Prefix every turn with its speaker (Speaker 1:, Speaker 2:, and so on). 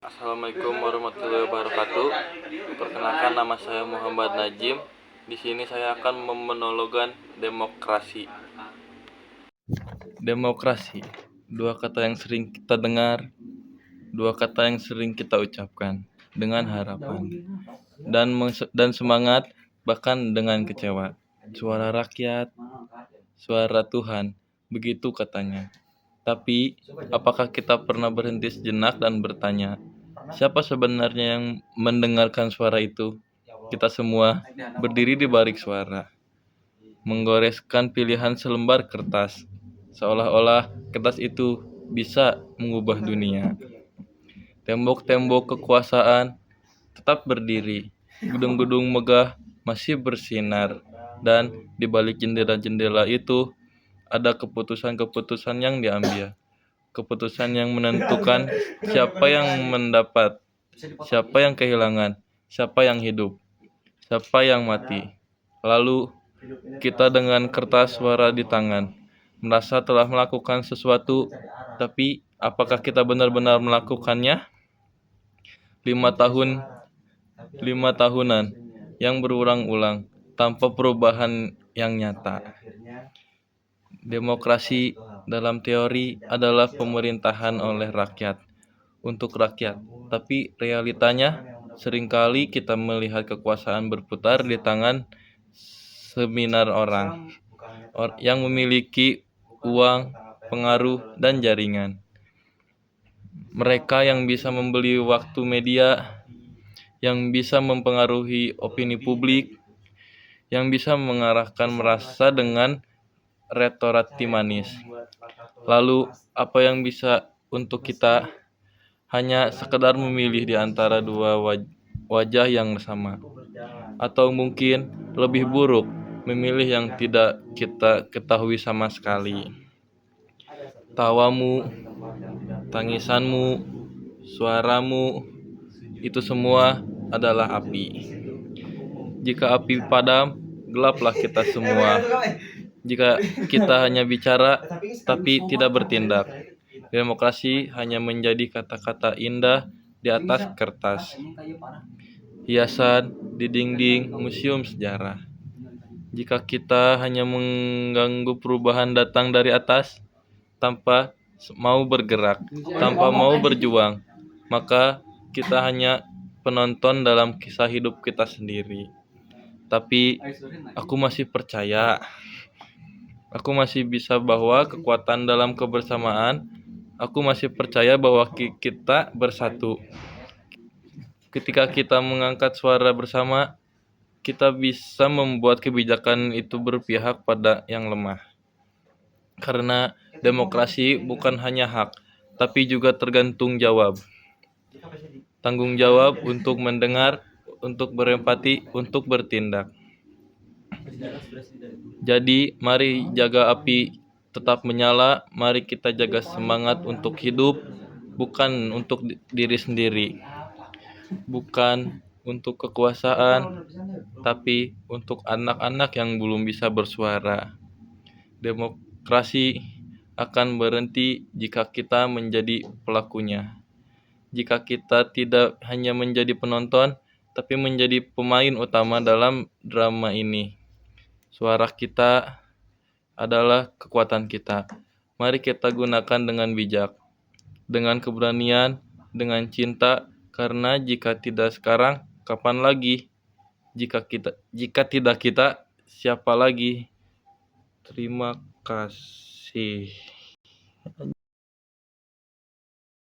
Speaker 1: Assalamualaikum warahmatullahi wabarakatuh. Perkenalkan, nama saya Muhammad Najim. Di sini saya akan memonologan demokrasi. Demokrasi, dua kata yang sering kita dengar, dua kata yang sering kita ucapkan dengan harapan dan semangat, bahkan dengan kecewa. Suara rakyat, suara Tuhan, begitu katanya. Tapi, apakah kita pernah berhenti sejenak dan bertanya, siapa sebenarnya yang mendengarkan suara itu? Kita semua berdiri di balik suara, menggoreskan pilihan selembar kertas, seolah-olah kertas itu bisa mengubah dunia. Tembok-tembok kekuasaan tetap berdiri, gedung-gedung megah masih bersinar, dan di balik jendela-jendela itu ada keputusan-keputusan yang diambil. Keputusan yang menentukan siapa yang mendapat, siapa yang kehilangan, siapa yang hidup, siapa yang mati. Lalu kita dengan kertas suara di tangan, merasa telah melakukan sesuatu, tapi apakah kita benar-benar melakukannya? 5 tahun, 5 tahunan yang berulang-ulang tanpa perubahan yang nyata. Demokrasi dalam teori adalah pemerintahan oleh rakyat untuk rakyat, tapi realitanya seringkali kita melihat kekuasaan berputar di tangan seminar orang yang memiliki uang, pengaruh, dan jaringan. Mereka yang bisa membeli waktu media, yang bisa mempengaruhi opini publik, yang bisa mengarahkan merasa dengan retorati manis. Lalu, apa yang bisa untuk kita? Hanya sekedar memilih di antara dua wajah yang sama. Atau mungkin lebih buruk, memilih yang tidak kita ketahui sama sekali. Tawamu, tangisanmu, suaramu, itu semua adalah api. Jika api padam, gelaplah kita semua. Jika kita hanya bicara tapi tidak bertindak, demokrasi hanya menjadi kata-kata indah di atas kertas, hiasan di dinding museum sejarah. Jika kita hanya mengganggu perubahan datang dari atas, tanpa mau bergerak, tanpa mau berjuang, maka kita hanya penonton dalam kisah hidup kita sendiri. Tapi aku masih percaya, aku masih bisa bahwa kekuatan dalam kebersamaan. Aku masih percaya bahwa kita bersatu. Ketika kita mengangkat suara bersama, kita bisa membuat kebijakan itu berpihak pada yang lemah. Karena demokrasi bukan hanya hak, tapi juga tergantung jawab. Tanggung jawab untuk mendengar, untuk berempati, untuk bertindak. Jadi, mari jaga api tetap menyala, mari kita jaga semangat untuk hidup, bukan untuk diri sendiri, bukan untuk kekuasaan, tapi untuk anak-anak yang belum bisa bersuara. Demokrasi akan berhenti jika kita menjadi pelakunya. Jika kita tidak hanya menjadi penonton, tapi menjadi pemain utama dalam drama ini. Suara kita adalah kekuatan kita. Mari kita gunakan dengan bijak, dengan keberanian, dengan cinta, karena jika tidak sekarang, kapan lagi? Jika tidak kita, siapa lagi? Terima kasih.